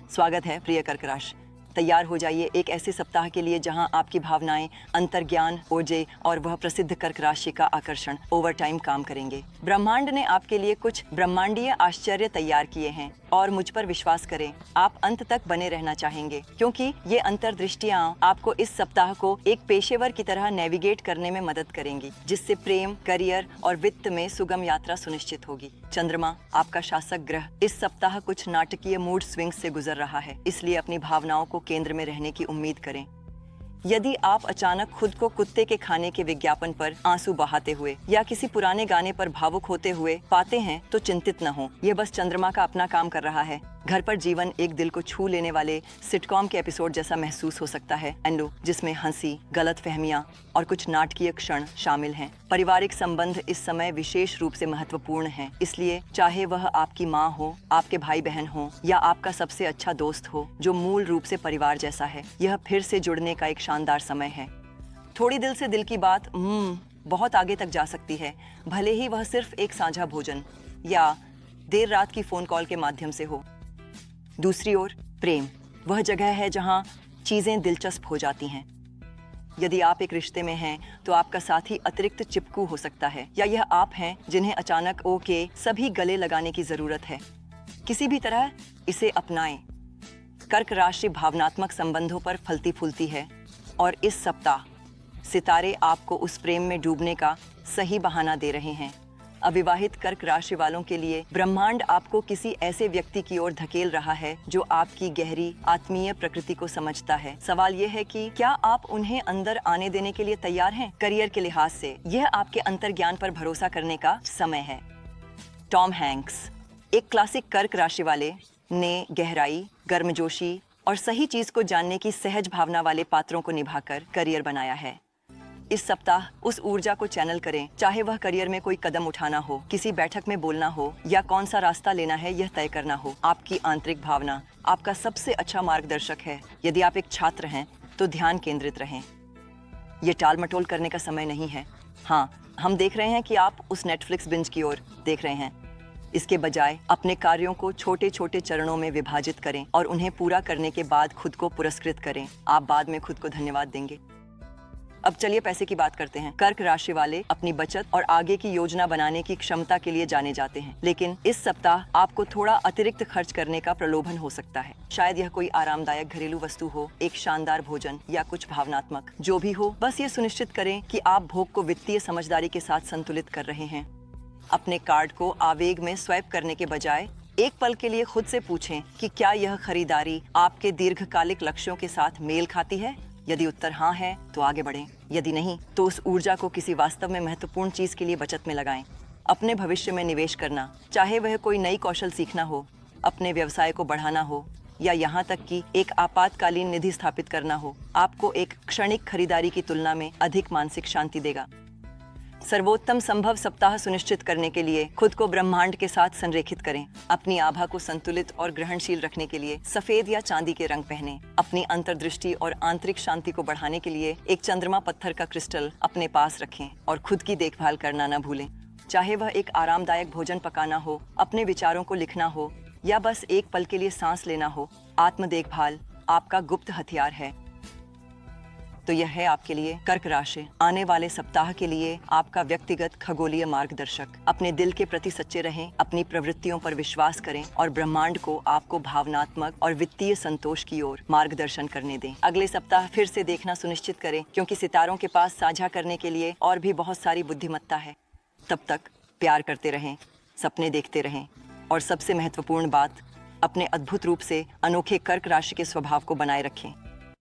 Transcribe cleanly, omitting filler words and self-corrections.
स्वागत है प्रिय कर्क राशि। तैयार हो जाइए एक ऐसे सप्ताह के लिए जहां आपकी भावनाएं, अंतर्ज्ञान, ऊर्जा और वह प्रसिद्ध कर्क राशि का आकर्षण ओवरटाइम काम करेंगे। ब्रह्मांड ने आपके लिए कुछ ब्रह्मांडीय आश्चर्य तैयार किए हैं और मुझ पर विश्वास करें, आप अंत तक बने रहना चाहेंगे क्योंकि ये अंतर्दृष्टियां आपको इस सप्ताह को एक पेशेवर की तरह नेविगेट करने में मदद करेंगी, जिससे प्रेम, करियर और वित्त में सुगम यात्रा सुनिश्चित होगी। चंद्रमा, आपका शासक ग्रह, इस सप्ताह कुछ नाटकीय मूड स्विंग्स से गुजर रहा है, इसलिए अपनी भावनाओं को केंद्र में रहने की उम्मीद करें। यदि आप अचानक खुद को कुत्ते के खाने के विज्ञापन पर आंसू बहाते हुए या किसी पुराने गाने पर भावुक होते हुए पाते हैं तो चिंतित न हो, यह बस चंद्रमा का अपना काम कर रहा है। घर पर जीवन एक दिल को छू लेने वाले सिटकॉम के एपिसोड जैसा महसूस हो सकता है, जिसमें हंसी, गलतफहमियां और कुछ नाटकीय क्षण शामिल हैं। पारिवारिक संबंध इस समय विशेष रूप से महत्वपूर्ण हैं, इसलिए चाहे वह आपकी माँ हो, आपके भाई बहन हो या आपका सबसे अच्छा दोस्त हो जो मूल रूप से परिवार जैसा है, यह फिर से जुड़ने का एक शानदार समय है। थोड़ी दिल से दिल की बात बहुत आगे तक जा सकती है, भले ही वह सिर्फ एक साझा भोजन या देर रात की फोन कॉल के माध्यम से हो। दूसरी ओर प्रेम वह जगह है जहां चीजें दिलचस्प हो जाती हैं। यदि आप एक रिश्ते में हैं तो आपका साथी अतिरिक्त चिपकू हो सकता है, या यह आप हैं जिन्हें अचानक सभी गले लगाने की जरूरत है। किसी भी तरह इसे अपनाएं। कर्क राशि भावनात्मक संबंधों पर फलती फूलती है और इस सप्ताह सितारे आपको उस प्रेम में डूबने का सही बहाना दे रहे हैं। अविवाहित कर्क राशि वालों के लिए ब्रह्मांड आपको किसी ऐसे व्यक्ति की ओर धकेल रहा है जो आपकी गहरी आत्मीय प्रकृति को समझता है। सवाल यह है कि क्या आप उन्हें अंदर आने देने के लिए तैयार हैं? करियर के लिहाज से यह आपके अंतर्ज्ञान पर भरोसा करने का समय है। टॉम हैंक्स, एक क्लासिक कर्क राशि वाले ने गहराई, गर्मजोशी और सही चीज को जानने की सहज भावना वाले पात्रों को निभाकर करियर बनाया है। इस सप्ताह उस ऊर्जा को चैनल करें, चाहे वह करियर में कोई कदम उठाना हो, किसी बैठक में बोलना हो या कौन सा रास्ता लेना है यह तय करना हो। आपकी आंतरिक भावना आपका सबसे अच्छा मार्गदर्शक है। यदि आप एक छात्र हैं तो ध्यान केंद्रित रहें। ये टाल मटोल करने का समय नहीं है। हाँ, हम देख रहे हैं कि आप उस नेटफ्लिक्स बिंज की ओर देख रहे हैं। इसके बजाय अपने कार्यों को छोटे छोटे चरणों में विभाजित करें और उन्हें पूरा करने के बाद खुद को पुरस्कृत करें। आप बाद में खुद को धन्यवाद देंगे। अब चलिए पैसे की बात करते हैं। कर्क राशि वाले अपनी बचत और आगे की योजना बनाने की क्षमता के लिए जाने जाते हैं, लेकिन इस सप्ताह आपको थोड़ा अतिरिक्त खर्च करने का प्रलोभन हो सकता है। शायद यह कोई आरामदायक घरेलू वस्तु हो, एक शानदार भोजन या कुछ भावनात्मक। जो भी हो, बस ये सुनिश्चित करें कि आप भोग को वित्तीय समझदारी के साथ संतुलित कर रहे हैं। अपने कार्ड को आवेग में स्वैप करने के बजाय एक पल के लिए खुद से पूछें कि क्या यह खरीदारी आपके दीर्घकालिक लक्ष्यों के साथ मेल खाती है। यदि उत्तर हाँ है तो आगे बढ़ें, यदि नहीं तो उस ऊर्जा को किसी वास्तव में महत्वपूर्ण चीज के लिए बचत में लगाएं। अपने भविष्य में निवेश करना, चाहे वह कोई नई कौशल सीखना हो, अपने व्यवसाय को बढ़ाना हो या यहाँ तक कि एक आपातकालीन निधि स्थापित करना हो, आपको एक क्षणिक खरीदारी की तुलना में अधिक मानसिक शांति देगा। सर्वोत्तम संभव सप्ताह सुनिश्चित करने के लिए खुद को ब्रह्मांड के साथ संरेखित करें। अपनी आभा को संतुलित और ग्रहणशील रखने के लिए सफेद या चांदी के रंग पहनें। अपनी अंतर्दृष्टि और आंतरिक शांति को बढ़ाने के लिए एक चंद्रमा पत्थर का क्रिस्टल अपने पास रखें और खुद की देखभाल करना न भूलें। चाहे वह एक आरामदायक भोजन पकाना हो, अपने विचारों को लिखना हो या बस एक पल के लिए सांस लेना हो, आत्म देखभाल आपका गुप्त हथियार है। तो यह है आपके लिए कर्क राशि आने वाले सप्ताह के लिए आपका व्यक्तिगत खगोलीय मार्गदर्शक। अपने दिल के प्रति सच्चे रहें, अपनी प्रवृत्तियों पर विश्वास करें और ब्रह्मांड को आपको भावनात्मक और वित्तीय संतोष की ओर मार्गदर्शन करने दें। अगले सप्ताह फिर से देखना सुनिश्चित करें, क्योंकि सितारों के पास साझा करने के लिए और भी बहुत सारी बुद्धिमत्ता है। तब तक प्यार करते रहें, सपने देखते रहें और सबसे महत्वपूर्ण बात, अपने अद्भुत रूप से अनोखे कर्क राशि के स्वभाव को बनाए रखें।